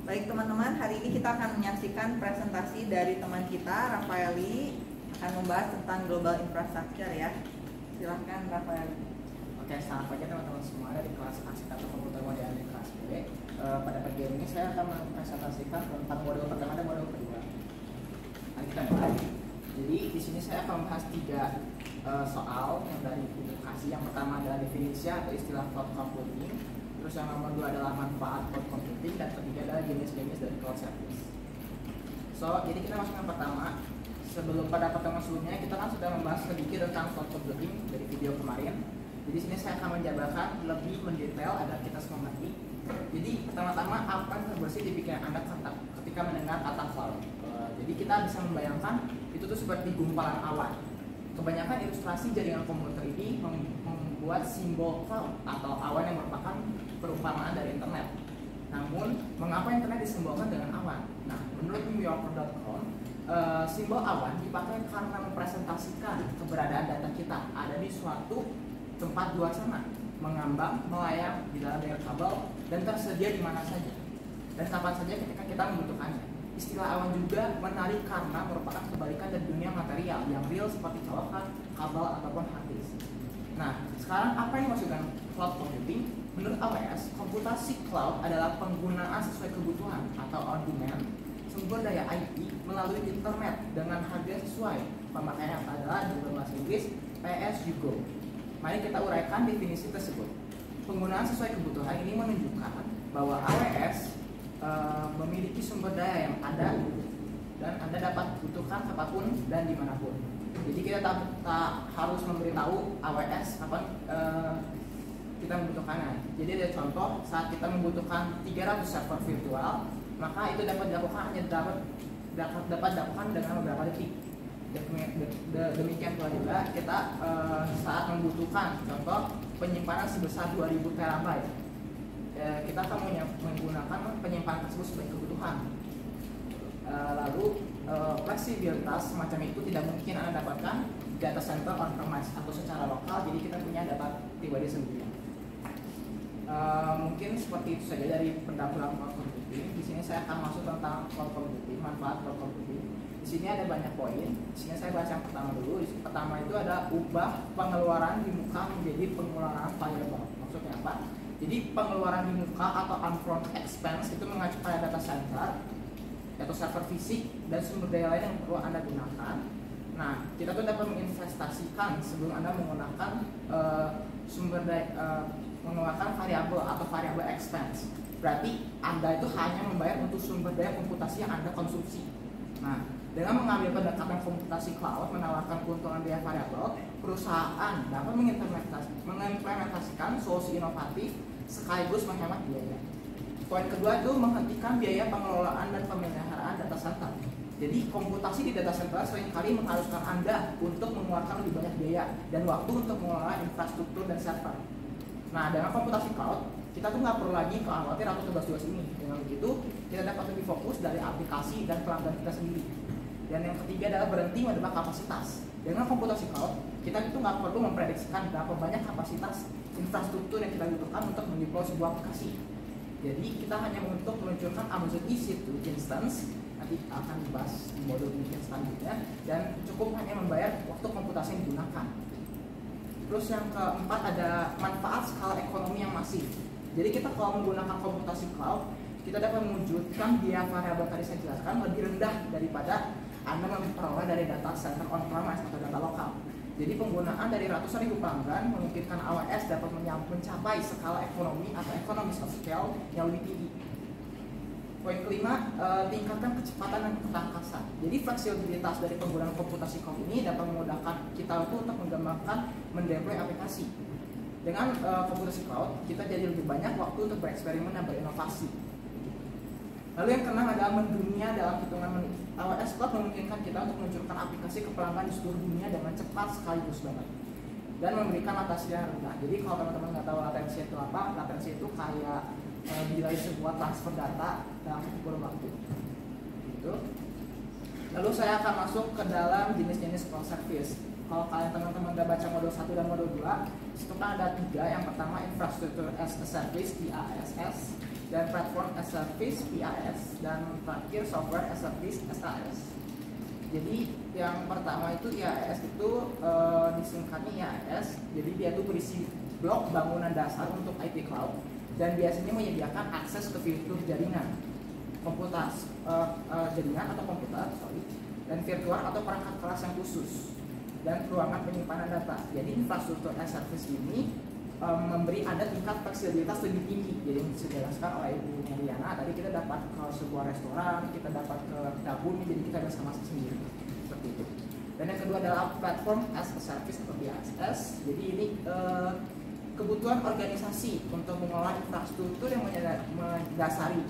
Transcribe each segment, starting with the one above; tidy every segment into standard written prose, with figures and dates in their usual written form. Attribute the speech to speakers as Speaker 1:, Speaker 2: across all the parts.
Speaker 1: Baik teman-teman, hari ini kita akan menyaksikan presentasi dari teman kita, Rafaeli, akan membahas tentang global infrastructure ya. Silahkan Rafaeli.
Speaker 2: Oke, selamat pagi teman-teman semua dari kelas Arsitektur Komputer Modern di kelas B. Pada pagi ini saya akan mempresentasikan tentang modul pertama dan modul kedua. Mari kita mulai. Jadi di sini saya akan membahas 3 soal yang dari edukasi. Yang pertama adalah definisi atau istilah cloud computing. Terus yang nomor 2 adalah manfaat cloud computing, dan ketiga adalah jenis-jenis dari cloud service. Jadi kita masuk yang pertama. Sebelum pada pertemuan sebelumnya kita kan sudah membahas sedikit tentang cloud computing dari video kemarin. Jadi sini saya akan menjabarkan lebih mendetail agar kita semua mengerti. Jadi pertama-tama apa yang terbersih di pikiran Anda ketika mendengar kata cloud? Jadi kita bisa membayangkan itu tuh seperti gumpalan awan. Kebanyakan ilustrasi jaringan komputer ini membuat simbol cloud atau awan yang merupakan perumpamaan dari internet. Namun, mengapa internet disimbolkan dengan awan? Nah, menurut newyorker.com, simbol awan dipakai karena mempresentasikan keberadaan data kita ada di suatu tempat luar sana, mengambang, melayang di dalam jaringan kabel, dan tersedia di mana saja dan kapan saja ketika kita membutuhkannya. Istilah awan juga menarik karena merupakan kebalikan dari dunia material yang real seperti colokan, kabel, ataupun hard disk. Nah, sekarang apa yang dimaksudkan cloud computing? Menurut AWS, komputasi cloud adalah penggunaan sesuai kebutuhan atau on demand sumber daya IT melalui internet dengan harga sesuai. Pemakaian adalah di bahasa Inggris pay as you go. Mari kita uraikan definisi tersebut. Penggunaan sesuai kebutuhan ini menunjukkan bahwa AWS memiliki sumber daya yang ada dan Anda dapat butuhkan kapanpun dan dimanapun. Jadi kita tak harus memberitahu AWS kapan kita membutuhkannya. Jadi ada contoh saat kita membutuhkan 300 server virtual, maka itu dapat dilakukan hanya dapat dilakukan dengan beberapa detik. Demikian pula juga kita saat membutuhkan contoh penyimpanan sebesar 2000 terabyte, kita akan menggunakan penyimpanan tersebut sebagai kebutuhan. Lalu fleksibilitas semacam itu tidak mungkin Anda dapatkan di data center on-premise atau secara lokal, jadi kita punya data pribadi sendiri. Mungkin seperti itu saja dari pendahuluan cloud computing. Di sini saya akan masuk tentang cloud computing, manfaat cloud computing. Di sini ada banyak poin. Di sini saya baca yang pertama dulu. Pertama itu ada ubah pengeluaran di muka menjadi pengeluaran variable. Maksudnya apa? Jadi pengeluaran di muka atau upfront expense itu mengacu pada data center atau server fisik dan sumber daya lain yang perlu Anda gunakan. Nah, kita tuh dapat menginvestasikan sebelum Anda menggunakan menggunakan variabel atau variable expense. Berarti Anda itu hanya membayar untuk sumber daya komputasi yang Anda konsumsi. Nah, dengan mengambil pendekatan komputasi cloud menawarkan keuntungan biaya variabel, perusahaan dapat mengimplementasikan solusi inovatif sekaligus menghemat biaya. Poin kedua itu menghentikan biaya pengelolaan dan pemeliharaan data center. Jadi komputasi di data center seringkali mengharuskan Anda untuk mengeluarkan lebih banyak biaya dan waktu untuk mengelola infrastruktur dan server. Nah, dengan komputasi cloud, kita tuh nggak perlu lagi khawatir atau tugas-tugas ini. Dengan begitu, kita dapat lebih fokus dari aplikasi dan pelanggan kita sendiri. Dan yang ketiga adalah berhenti menebak kapasitas. Dengan komputasi cloud, kita itu nggak perlu memprediksikan berapa banyak kapasitas infrastruktur yang kita butuhkan untuk mendeploy sebuah aplikasi. Jadi kita hanya untuk meluncurkan Amazon EC2 instance, nanti akan dibahas di modul ini selanjutnya, dan cukup hanya membayar waktu komputasi yang digunakan. Terus yang keempat ada manfaat skala ekonomi yang masif. Jadi kita kalau menggunakan komputasi cloud, kita dapat mewujudkan biaya variabel tadi saya jelaskan lebih rendah daripada Anda memperoleh dari data center on-premise atau data lokal. Jadi penggunaan dari ratusan ribu pelanggan memungkinkan AWS dapat mencapai skala ekonomi atau economies of scale yang lebih tinggi. Poin kelima, tingkatkan kecepatan dan ketangkasan. Jadi fleksibilitas dari penggunaan komputasi cloud ini dapat memudahkan kita untuk mengembangkan, mendeploy aplikasi. Dengan komputasi cloud, kita jadi lebih banyak waktu untuk bereksperimen dan berinovasi. Lalu yang keenam adalah mendunia dalam hitungan menit. AWS Cloud memungkinkan kita untuk meluncurkan aplikasi ke pelanggan di seluruh dunia dengan cepat sekaligus banget dan memberikan latensi yang rendah. Jadi kalau teman-teman nggak tahu latensi itu apa, latensi itu kayak delay sebuah transfer data dalam kurun waktu. Gitu. Lalu saya akan masuk ke dalam jenis-jenis cloud service. Kalau kalian teman-teman udah baca modul 1 dan modul 2, itu kan ada 3. Yang pertama infrastructure as a service, IaaS. dan Platform as a Service PaaS, dan terakhir Software as a Service SaaS. Jadi yang pertama itu IaaS itu disingkatnya IaaS. Jadi dia itu berisi blok bangunan dasar untuk IT cloud dan biasanya menyediakan akses ke fitur jaringan, jaringan atau komputer, dan virtual atau perangkat keras yang khusus dan ruangan penyimpanan data. Jadi infrastruktur as service ini memberi Anda tingkat fleksibilitas lebih tinggi. Jadi yang dijelaskan oleh Ibu Mariana tadi, kita dapat ke sebuah restoran, kita dapat ke dapur, jadi kita bisa masak sendiri seperti itu. Dan yang kedua adalah platform as a service atau PaaS. Jadi ini kebutuhan organisasi untuk mengelola infrastruktur yang mendasari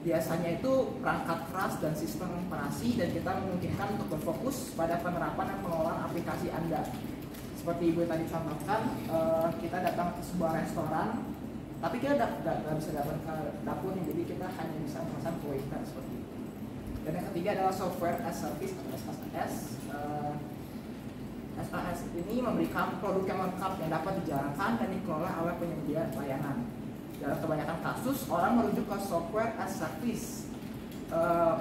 Speaker 2: biasanya itu perangkat keras dan sistem operasi, dan kita memungkinkan untuk berfokus pada penerapan dan pengelolaan aplikasi Anda. Seperti Ibu tadi contohkan, kita datang ke sebuah restoran, tapi kita tidak bisa datang ke dapurnya, jadi kita hanya bisa memesan ke waiter seperti itu. Dan yang ketiga adalah software as service atau SaaS. SaaS ini memberikan produk yang lengkap yang dapat dijalankan dan dikelola oleh penyedia layanan. Dalam kebanyakan kasus, orang merujuk ke software as service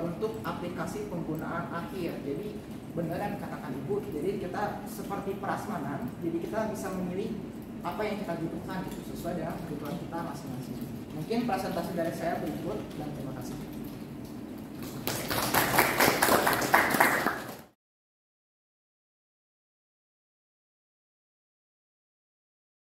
Speaker 2: untuk aplikasi penggunaan akhir. Jadi benar yang dikatakan Ibu, jadi kita seperti prasmanan, jadi kita bisa memilih apa yang kita butuhkan itu sesuai dengan kebutuhan kita masing-masing. Mungkin presentasi dari saya berikut, dan terima kasih.